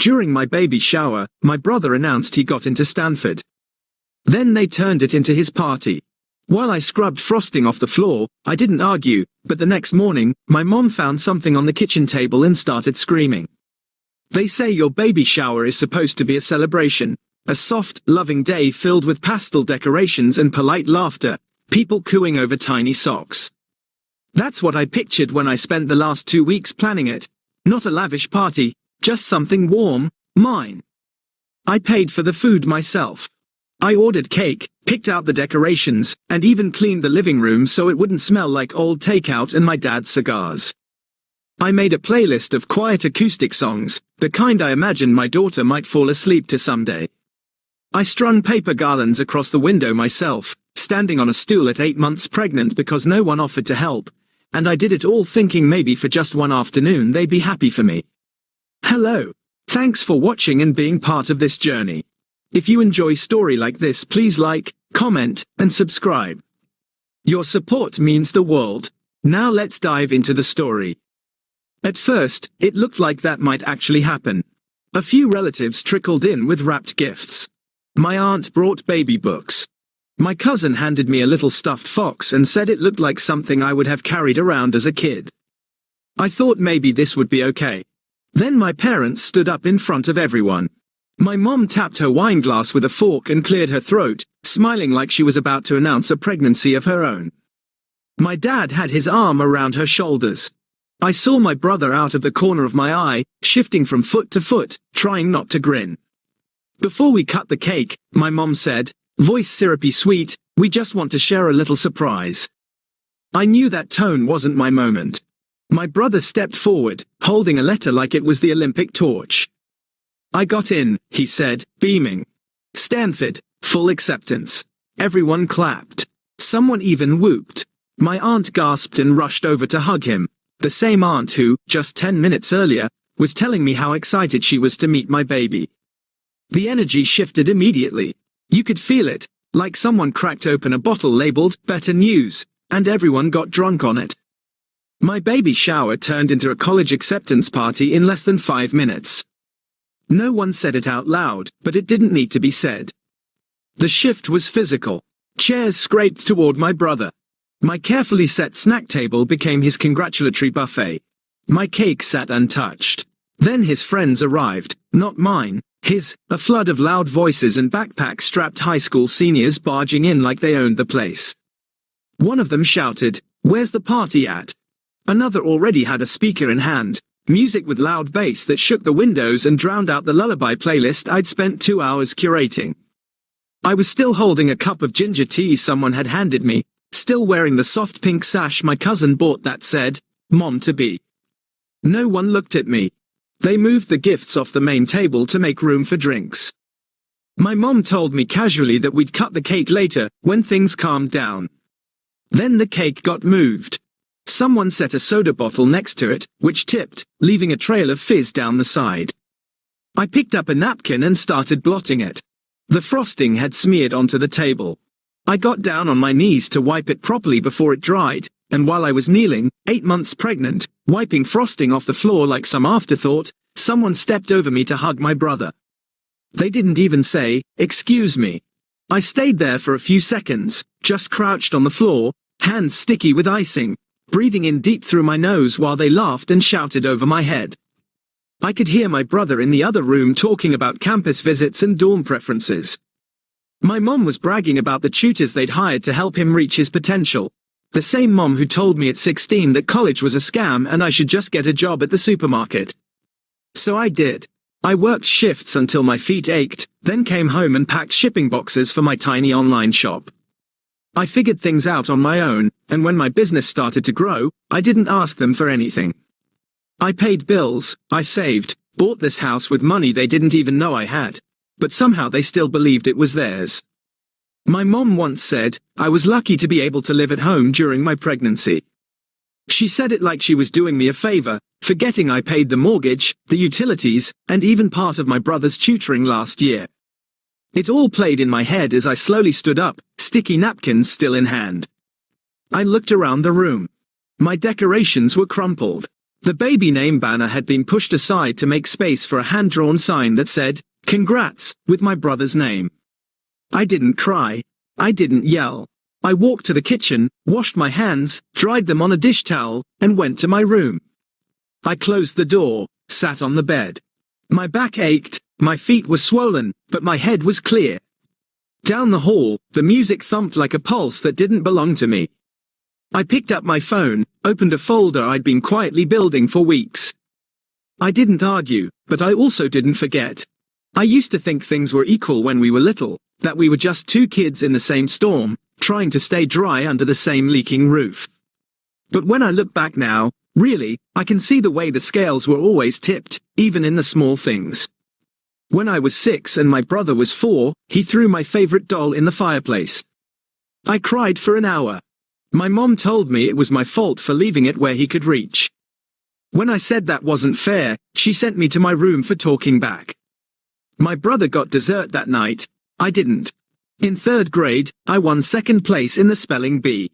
During my baby shower, my brother announced he got into Stanford. Then they turned it into his party. While I scrubbed frosting off the floor, I didn't argue, but the next morning, my mom found something on the kitchen table and started screaming. They say your baby shower is supposed to be a celebration, a soft, loving day filled with pastel decorations and polite laughter, people cooing over tiny socks. That's what I pictured when I spent the last 2 weeks planning it. Not a lavish party, just something warm, mine. I paid for the food myself. I ordered cake, picked out the decorations, and even cleaned the living room so it wouldn't smell like old takeout and my dad's cigars. I made a playlist of quiet acoustic songs, the kind I imagined my daughter might fall asleep to someday. I strung paper garlands across the window myself, standing on a stool at 8 months pregnant because no one offered to help, and I did it all thinking maybe for just one afternoon they'd be happy for me. Hello. Thanks for watching and being part of this journey. If you enjoy story like this, please like, comment, and subscribe. Your support means the world. Now let's dive into the story. At first, it looked like that might actually happen. A few relatives trickled in with wrapped gifts. My aunt brought baby books. My cousin handed me a little stuffed fox and said it looked like something I would have carried around as a kid. I thought maybe this would be okay. Then my parents stood up in front of everyone. My mom tapped her wine glass with a fork and cleared her throat, smiling like she was about to announce a pregnancy of her own. My dad had his arm around her shoulders. I saw my brother out of the corner of my eye, shifting from foot to foot, trying not to grin. Before we cut the cake, my mom said, voice syrupy sweet, we just want to share a little surprise. I knew that tone wasn't my moment. My brother stepped forward, holding a letter like it was the Olympic torch. I got in, he said, beaming. Stanford, full acceptance. Everyone clapped. Someone even whooped. My aunt gasped and rushed over to hug him. The same aunt who, just 10 minutes earlier, was telling me how excited she was to meet my baby. The energy shifted immediately. You could feel it, like someone cracked open a bottle labeled "Better News," and everyone got drunk on it. My baby shower turned into a college acceptance party in less than 5 minutes. No one said it out loud, but it didn't need to be said. The shift was physical. Chairs scraped toward my brother. My carefully set snack table became his congratulatory buffet. My cake sat untouched. Then his friends arrived, not mine, his, a flood of loud voices and backpack-strapped high school seniors barging in like they owned the place. One of them shouted, "Where's the party at?" Another already had a speaker in hand, music with loud bass that shook the windows and drowned out the lullaby playlist I'd spent 2 hours curating. I was still holding a cup of ginger tea someone had handed me, still wearing the soft pink sash my cousin bought that said, "Mom-to-be." No one looked at me. They moved the gifts off the main table to make room for drinks. My mom told me casually that we'd cut the cake later, when things calmed down. Then the cake got moved. Someone set a soda bottle next to it, which tipped, leaving a trail of fizz down the side. I picked up a napkin and started blotting it. The frosting had smeared onto the table. I got down on my knees to wipe it properly before it dried, and while I was kneeling, 8 months pregnant, wiping frosting off the floor like some afterthought, someone stepped over me to hug my brother. They didn't even say, "Excuse me." I stayed there for a few seconds, just crouched on the floor, hands sticky with icing, breathing in deep through my nose while they laughed and shouted over my head. I could hear my brother in the other room talking about campus visits and dorm preferences. My mom was bragging about the tutors they'd hired to help him reach his potential. The same mom who told me at 16 that college was a scam and I should just get a job at the supermarket. So I did. I worked shifts until my feet ached, then came home and packed shipping boxes for my tiny online shop. I figured things out on my own, and when my business started to grow, I didn't ask them for anything. I paid bills, I saved, bought this house with money they didn't even know I had, but somehow they still believed it was theirs. My mom once said, I was lucky to be able to live at home during my pregnancy. She said it like she was doing me a favor, forgetting I paid the mortgage, the utilities, and even part of my brother's tutoring last year. It all played in my head as I slowly stood up, sticky napkins still in hand. I looked around the room. My decorations were crumpled. The baby name banner had been pushed aside to make space for a hand-drawn sign that said, "Congrats," with my brother's name. I didn't cry. I didn't yell. I walked to the kitchen, washed my hands, dried them on a dish towel, and went to my room. I closed the door, sat on the bed. My back ached, my feet were swollen, but my head was clear. Down the hall, the music thumped like a pulse that didn't belong to me. I picked up my phone, opened a folder I'd been quietly building for weeks. I didn't argue, but I also didn't forget. I used to think things were equal when we were little, that we were just two kids in the same storm, trying to stay dry under the same leaking roof. But when I look back now, really, I can see the way the scales were always tipped, even in the small things. When I was 6 and my brother was 4, he threw my favorite doll in the fireplace. I cried for an hour. My mom told me it was my fault for leaving it where he could reach. When I said that wasn't fair, she sent me to my room for talking back. My brother got dessert that night. I didn't. In 3rd grade, I won 2nd place in the spelling bee.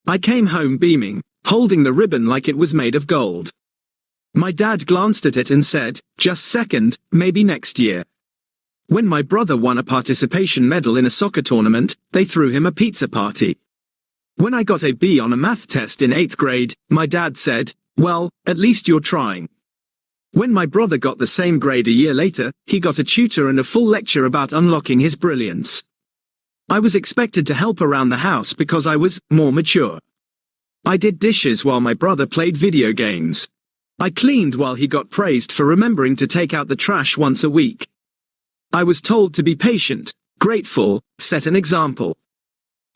I came home beaming, holding the ribbon like it was made of gold. My dad glanced at it and said, "Just 2nd, maybe next year." When my brother won a participation medal in a soccer tournament, they threw him a pizza party. When I got a B on a math test in 8th grade, my dad said, "Well, at least you're trying." When my brother got the same grade a year later, he got a tutor and a full lecture about unlocking his brilliance. I was expected to help around the house because I was more mature. I did dishes while my brother played video games. I cleaned while he got praised for remembering to take out the trash once a week. I was told to be patient, grateful, set an example.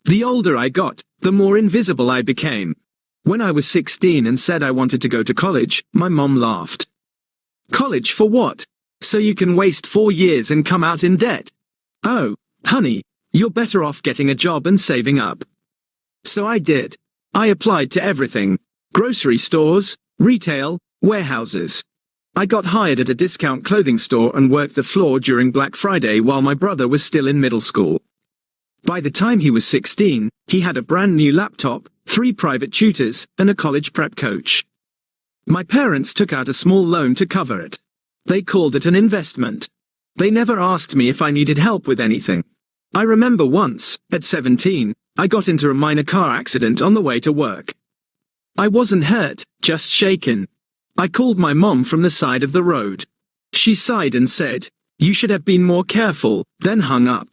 The older I got, the more invisible I became. When I was 16 and said I wanted to go to college, my mom laughed. "College for what? So you can waste 4 years and come out in debt? Oh, honey, you're better off getting a job and saving up." So I did. I applied to everything. Grocery stores, retail, warehouses. I got hired at a discount clothing store and worked the floor during Black Friday while my brother was still in middle school. By the time he was 16, he had a brand new laptop, 3 private tutors, and a college prep coach. My parents took out a small loan to cover it. They called it an investment. They never asked me if I needed help with anything. I remember once, at 17, I got into a minor car accident on the way to work. I wasn't hurt, just shaken. I called my mom from the side of the road. She sighed and said, "You should have been more careful," then hung up.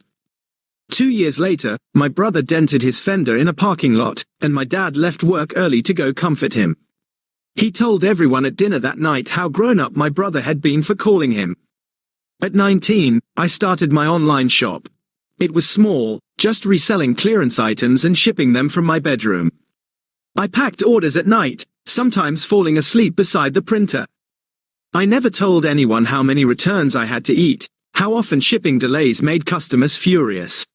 2 years later, my brother dented his fender in a parking lot, and my dad left work early to go comfort him. He told everyone at dinner that night how grown-up my brother had been for calling him. At 19, I started my online shop. It was small, just reselling clearance items and shipping them from my bedroom. I packed orders at night, sometimes falling asleep beside the printer. I never told anyone how many returns I had to eat, how often shipping delays made customers furious.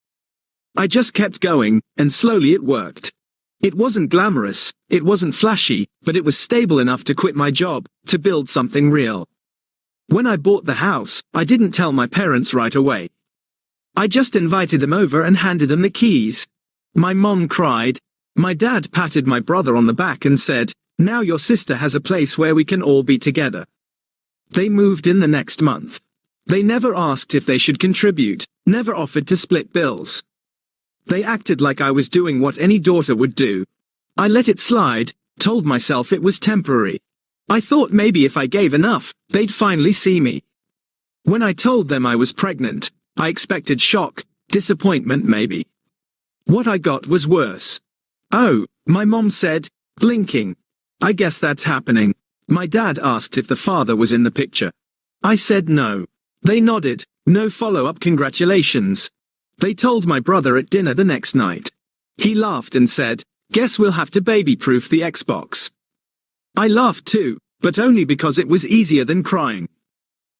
I just kept going, and slowly it worked. It wasn't glamorous, it wasn't flashy, but it was stable enough to quit my job, to build something real. When I bought the house, I didn't tell my parents right away. I just invited them over and handed them the keys. My mom cried. My dad patted my brother on the back and said, "Now your sister has a place where we can all be together." They moved in the next month. They never asked if they should contribute, never offered to split bills. They acted like I was doing what any daughter would do. I let it slide, told myself it was temporary. I thought maybe if I gave enough, they'd finally see me. When I told them I was pregnant, I expected shock, disappointment maybe. What I got was worse. "Oh," my mom said, blinking. "I guess that's happening." My dad asked if the father was in the picture. I said no. They nodded, no follow-up congratulations. They told my brother at dinner the next night. He laughed and said, "Guess we'll have to baby-proof the Xbox." I laughed too, but only because it was easier than crying.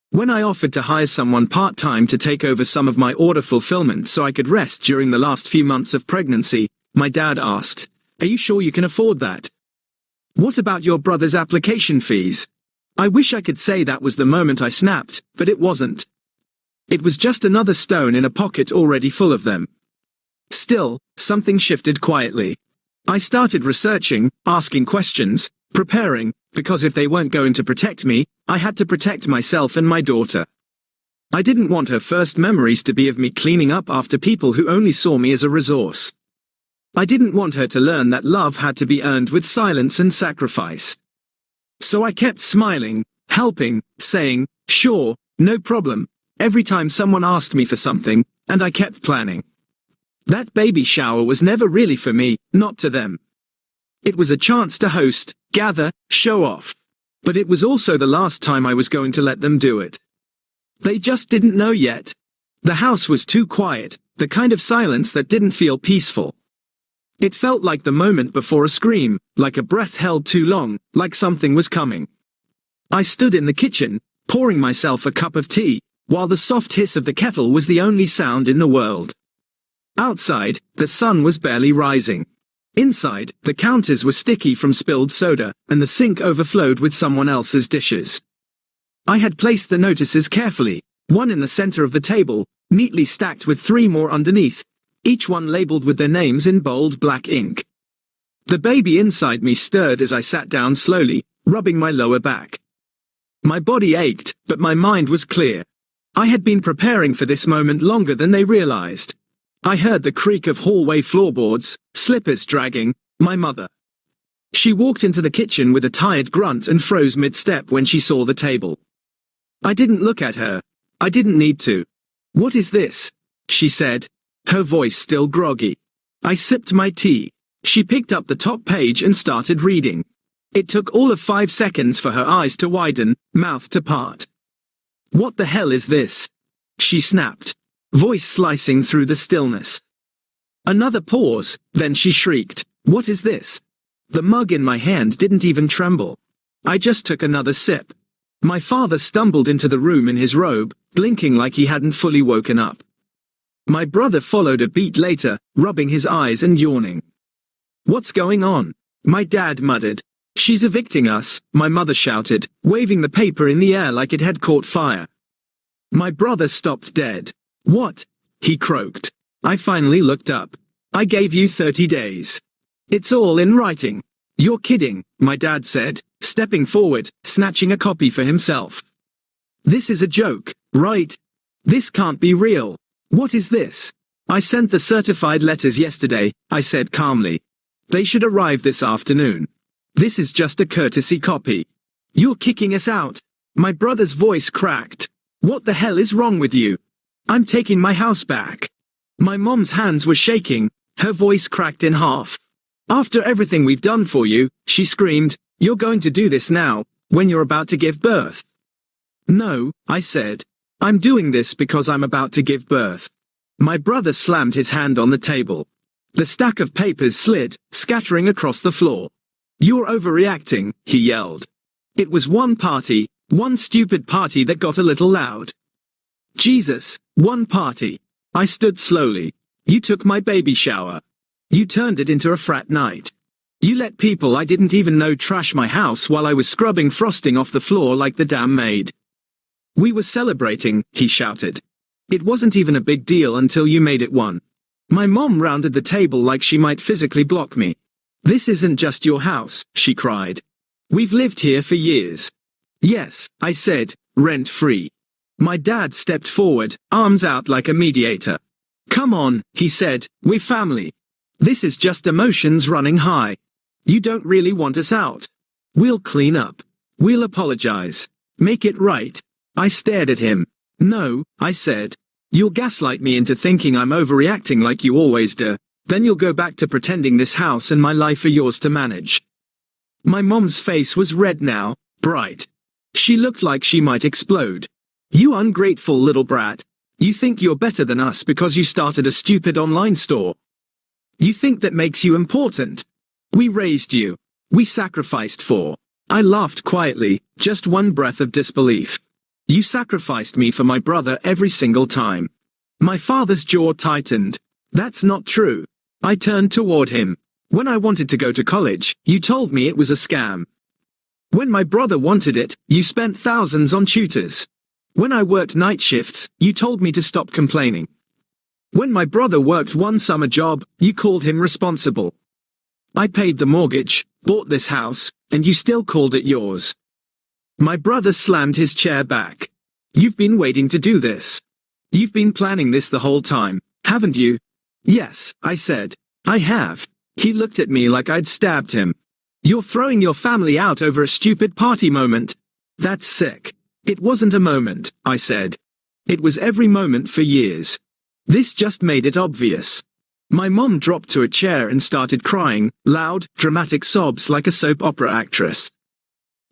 When I offered to hire someone part-time to take over some of my order fulfillment so I could rest during the last few months of pregnancy, my dad asked, "Are you sure you can afford that? What about your brother's application fees?" I wish I could say that was the moment I snapped, but it wasn't. It was just another stone in a pocket already full of them. Still, something shifted quietly. I started researching, asking questions, Preparing, because if they weren't going to protect me, I had to protect myself and my daughter. I didn't want her first memories to be of me cleaning up after people who only saw me as a resource. I didn't want her to learn that love had to be earned with silence and sacrifice. So I kept smiling, helping, saying, sure, no problem, every time someone asked me for something, and I kept planning. That baby shower was never really for me, not to them. It was a chance to host, gather, show off. But it was also the last time I was going to let them do it. They just didn't know yet. The house was too quiet, the kind of silence that didn't feel peaceful. It felt like the moment before a scream, like a breath held too long, like something was coming. I stood in the kitchen, pouring myself a cup of tea, while the soft hiss of the kettle was the only sound in the world. Outside, the sun was barely rising. Inside, the counters were sticky from spilled soda, and the sink overflowed with someone else's dishes. I had placed the notices carefully, one in the center of the table, neatly stacked with 3 more underneath, each one labeled with their names in bold black ink. The baby inside me stirred as I sat down slowly, rubbing my lower back. My body ached, but my mind was clear. I had been preparing for this moment longer than they realized. I heard the creak of hallway floorboards, slippers dragging, my mother. She walked into the kitchen with a tired grunt and froze mid-step when she saw the table. I didn't look at her. I didn't need to. "What is this?" she said, her voice still groggy. I sipped my tea. She picked up the top page and started reading. It took all of 5 seconds for her eyes to widen, mouth to part. "What the hell is this?" she snapped, voice slicing through the stillness. Another pause, then she shrieked, "What is this?" The mug in my hand didn't even tremble. I just took another sip. My father stumbled into the room in his robe, blinking like he hadn't fully woken up. My brother followed a beat later, rubbing his eyes and yawning. "What's going on?" my dad muttered. "She's evicting us," my mother shouted, waving the paper in the air like it had caught fire. My brother stopped dead. "What?" he croaked. I finally looked up. "I gave you 30 days. It's all in writing." "You're kidding," my dad said, stepping forward, snatching a copy for himself. "This is a joke, right? This can't be real. What is this?" "I sent the certified letters yesterday," I said calmly. "They should arrive this afternoon. This is just a courtesy copy." "You're kicking us out." My brother's voice cracked. "What the hell is wrong with you?" "I'm taking my house back." My mom's hands were shaking, her voice cracked in half. "After everything we've done for you," she screamed, "you're going to do this now, when you're about to give birth." "No," I said. "I'm doing this because I'm about to give birth." My brother slammed his hand on the table. The stack of papers slid, scattering across the floor. "You're overreacting," he yelled. It was one stupid party that got a little loud. Jesus, one party. I stood slowly. "You took my baby shower. You turned it into a frat night. You let people I didn't even know trash my house while I was scrubbing frosting off the floor like the damn maid." "We were celebrating," he shouted. "It wasn't even a big deal until you made it one." My mom rounded the table like she might physically block me. "This isn't just your house," she cried. "We've lived here for years." "Yes," I said, "rent-free." My dad stepped forward, arms out like a mediator. "Come on," he said, "we're family. This is just emotions running high. You don't really want us out. We'll clean up. We'll apologize. Make it right." I stared at him. "No," I said. "You'll gaslight me into thinking I'm overreacting like you always do. Then you'll go back to pretending this house and my life are yours to manage." My mom's face was red now, bright. She looked like she might explode. "You ungrateful little brat. You think you're better than us because you started a stupid online store. You think that makes you important. We raised you. We sacrificed for." I laughed quietly, just one breath of disbelief. "You sacrificed me for my brother every single time." My father's jaw tightened. "That's not true." I turned toward him. "When I wanted to go to college, you told me it was a scam. When my brother wanted it, you spent thousands on tutors. When I worked night shifts, you told me to stop complaining. When my brother worked one summer job, you called him responsible. I paid the mortgage, bought this house, and you still called it yours. My brother slammed his chair back. You've been waiting to do this. You've been planning this the whole time, haven't you? Yes, I said. I have. He looked at me like I'd stabbed him. You're throwing your family out over a stupid party moment. That's sick. It wasn't a moment, I said. It was every moment for years. This just made it obvious. My mom dropped to a chair and started crying, loud, dramatic sobs like a soap opera actress.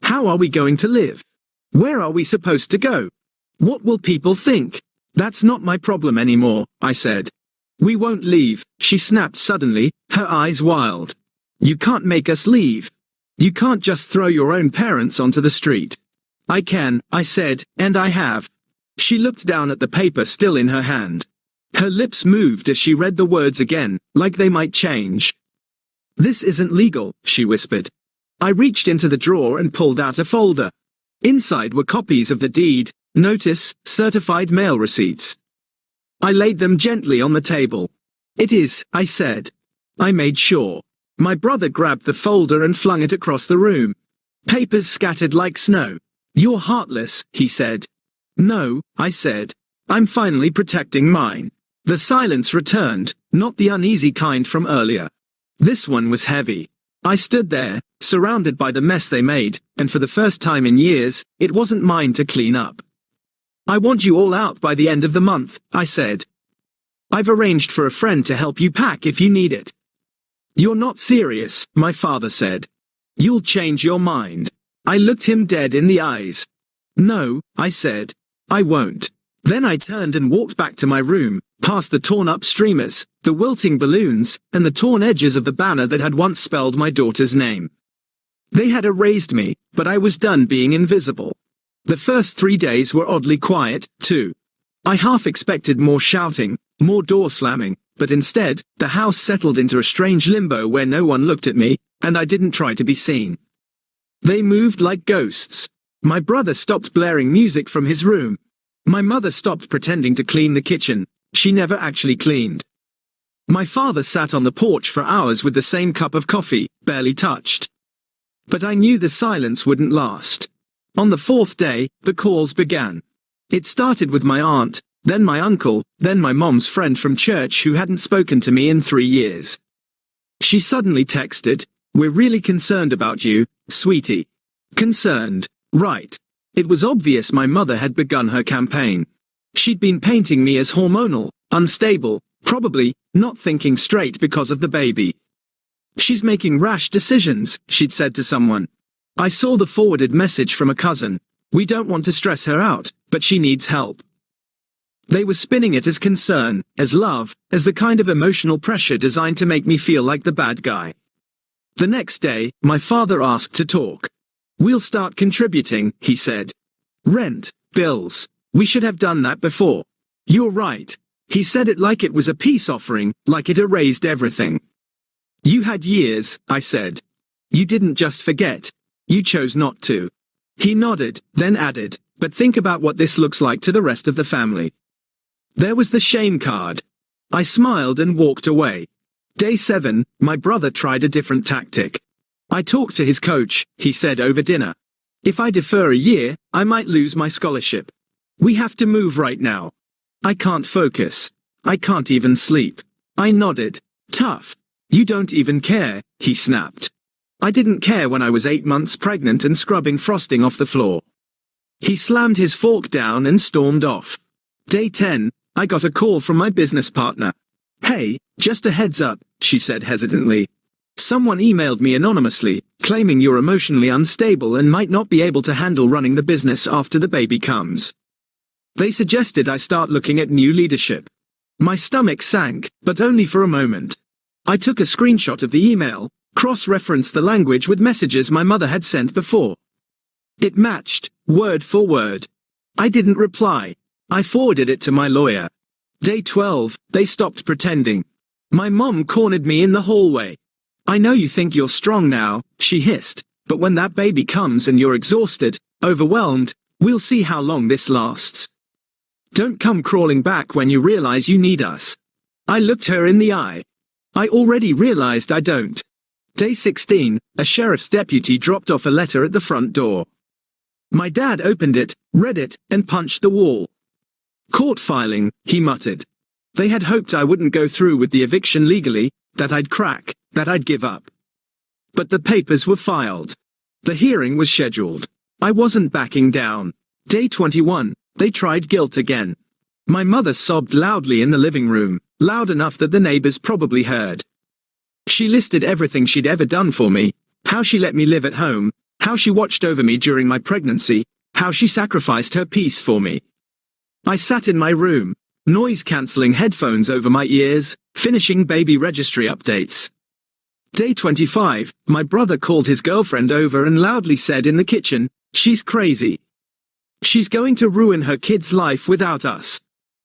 How are we going to live? Where are we supposed to go? What will people think? That's not my problem anymore, I said. We won't leave, she snapped suddenly, her eyes wild. You can't make us leave. You can't just throw your own parents onto the street. I can, I said, and I have. She looked down at the paper still in her hand. Her lips moved as she read the words again, like they might change. This isn't legal, she whispered. I reached into the drawer and pulled out a folder. Inside were copies of the deed, notice, certified mail receipts. I laid them gently on the table. It is, I said. I made sure. My brother grabbed the folder and flung it across the room. Papers scattered like snow. You're heartless, he said. No, I said. I'm finally protecting mine. The silence returned, not the uneasy kind from earlier. This one was heavy. I stood there, surrounded by the mess they made, and for the first time in years, it wasn't mine to clean up. I want you all out by the end of the month, I said. I've arranged for a friend to help you pack if you need it. You're not serious, my father said. You'll change your mind. I looked him dead in the eyes. No, I said. I won't. Then I turned and walked back to my room, past the torn-up streamers, the wilting balloons, and the torn edges of the banner that had once spelled my daughter's name. They had erased me, but I was done being invisible. The first 3 days were oddly quiet, too. I half expected more shouting, more door slamming, but instead, the house settled into a strange limbo where no one looked at me, and I didn't try to be seen. They moved like ghosts. My brother stopped blaring music from his room. My mother stopped pretending to clean the kitchen. She never actually cleaned. My father sat on the porch for hours with the same cup of coffee, barely touched. But I knew the silence wouldn't last. On the 4th day, the calls began. It started with my aunt, then my uncle, then my mom's friend from church who hadn't spoken to me in 3 years. She suddenly texted, "We're really concerned about you, sweetie." Concerned, right. It was obvious my mother had begun her campaign. She'd been painting me as hormonal, unstable, probably not thinking straight because of the baby. She's making rash decisions, she'd said to someone. I saw the forwarded message from a cousin. We don't want to stress her out, but she needs help. They were spinning it as concern, as love, as the kind of emotional pressure designed to make me feel like the bad guy. The next day, my father asked to talk. We'll start contributing, he said. Rent, bills. We should have done that before. You're right. He said it like it was a peace offering, like it erased everything. You had years, I said. You didn't just forget. You chose not to. He nodded, then added, but think about what this looks like to the rest of the family. There was the shame card. I smiled and walked away. Day 7, my brother tried a different tactic. I talked to his coach, he said over dinner. If I defer a year, I might lose my scholarship. We have to move right now. I can't focus. I can't even sleep. I nodded. Tough. You don't even care, he snapped. I didn't care when I was 8 months pregnant and scrubbing frosting off the floor. He slammed his fork down and stormed off. Day 10, I got a call from my business partner. Hey, just a heads up, she said hesitantly. Someone emailed me anonymously, claiming you're emotionally unstable and might not be able to handle running the business after the baby comes. They suggested I start looking at new leadership. My stomach sank, but only for a moment. I took a screenshot of the email, cross-referenced the language with messages my mother had sent before. It matched, word for word. I didn't reply. I forwarded it to my lawyer. Day 12, they stopped pretending. My mom cornered me in the hallway. I know you think you're strong now, she hissed, but when that baby comes and you're exhausted, overwhelmed, we'll see how long this lasts. Don't come crawling back when you realize you need us. I looked her in the eye. I already realized I don't. Day 16, a sheriff's deputy dropped off a letter at the front door. My dad opened it, read it, and punched the wall. Court filing, he muttered. They had hoped I wouldn't go through with the eviction legally, that I'd crack, that I'd give up. But the papers were filed. The hearing was scheduled. I wasn't backing down. Day 21, they tried guilt again. My mother sobbed loudly in the living room, loud enough that the neighbors probably heard. She listed everything she'd ever done for me, how she let me live at home, how she watched over me during my pregnancy, how she sacrificed her peace for me. I sat in my room, noise-canceling headphones over my ears, finishing baby registry updates. Day 25, my brother called his girlfriend over and loudly said in the kitchen, "She's crazy. She's going to ruin her kid's life without us."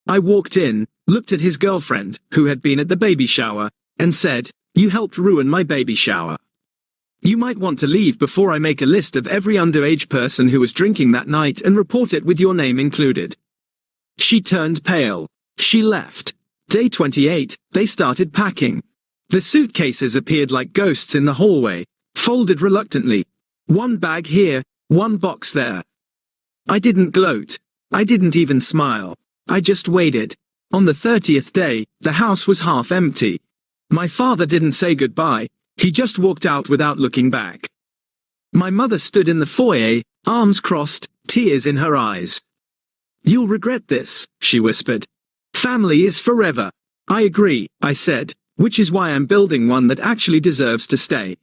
I walked in, looked at his girlfriend, who had been at the baby shower, and said, "You helped ruin my baby shower. You might want to leave before I make a list of every underage person who was drinking that night and report it with your name included." She turned pale. She left. Day 28, they started packing. The suitcases appeared like ghosts in the hallway, folded reluctantly. One bag here, one box there. I didn't gloat. I didn't even smile. I just waited. On the 30th day, the house was half empty. My father didn't say goodbye, he just walked out without looking back. My mother stood in the foyer, arms crossed, tears in her eyes. "You'll regret this," she whispered. "Family is forever." "I agree," I said, "which is why I'm building one that actually deserves to stay."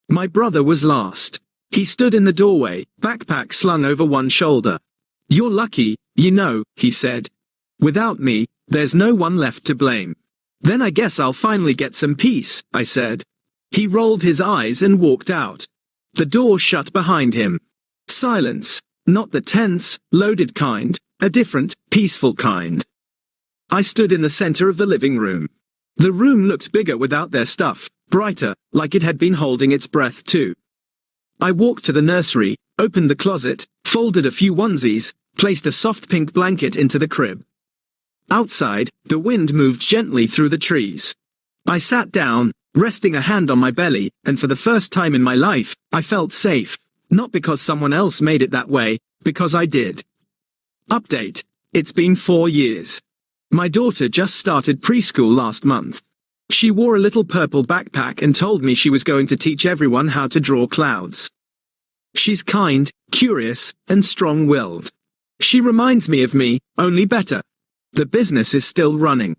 My brother was last. He stood in the doorway, backpack slung over one shoulder. "You're lucky, you know," he said. "Without me, there's no one left to blame." "Then I guess I'll finally get some peace," I said. He rolled his eyes and walked out. The door shut behind him. Silence. Not the tense, loaded kind, a different, peaceful kind. I stood in the center of the living room. The room looked bigger without their stuff, brighter, like it had been holding its breath too. I walked to the nursery, opened the closet, folded a few onesies, placed a soft pink blanket into the crib. Outside, the wind moved gently through the trees. I sat down, resting a hand on my belly, and for the first time in my life, I felt safe. Not because someone else made it that way, because I did. Update. It's been 4 years. My daughter just started preschool last month. She wore a little purple backpack and told me she was going to teach everyone how to draw clouds. She's kind, curious, and strong-willed. She reminds me of me, only better. The business is still running.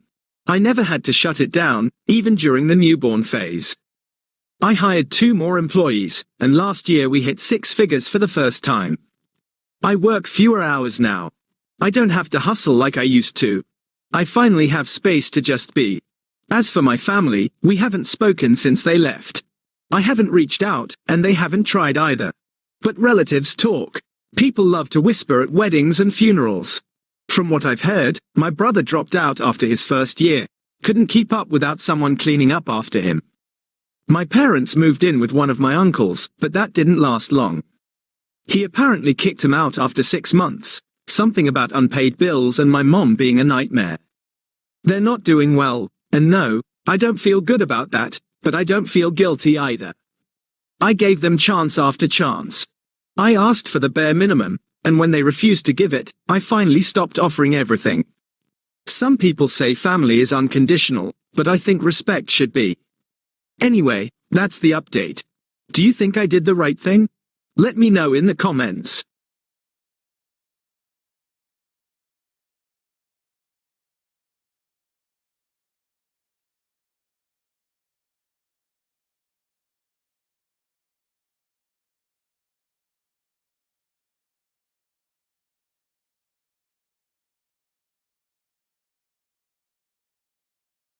I never had to shut it down, even during the newborn phase. I hired 2 more employees, and last year we hit 6 figures for the first time. I work fewer hours now. I don't have to hustle like I used to. I finally have space to just be. As for my family, we haven't spoken since they left. I haven't reached out, and they haven't tried either. But relatives talk. People love to whisper at weddings and funerals. From what I've heard, my brother dropped out after his first year. Couldn't keep up without someone cleaning up after him. My parents moved in with one of my uncles, but that didn't last long. He apparently kicked him out after 6 months, something about unpaid bills and my mom being a nightmare. They're not doing well, and no, I don't feel good about that, but I don't feel guilty either. I gave them chance after chance. I asked for the bare minimum, and when they refused to give it, I finally stopped offering everything. Some people say family is unconditional, but I think respect should be. Anyway, that's the update. Do you think I did the right thing? Let me know in the comments.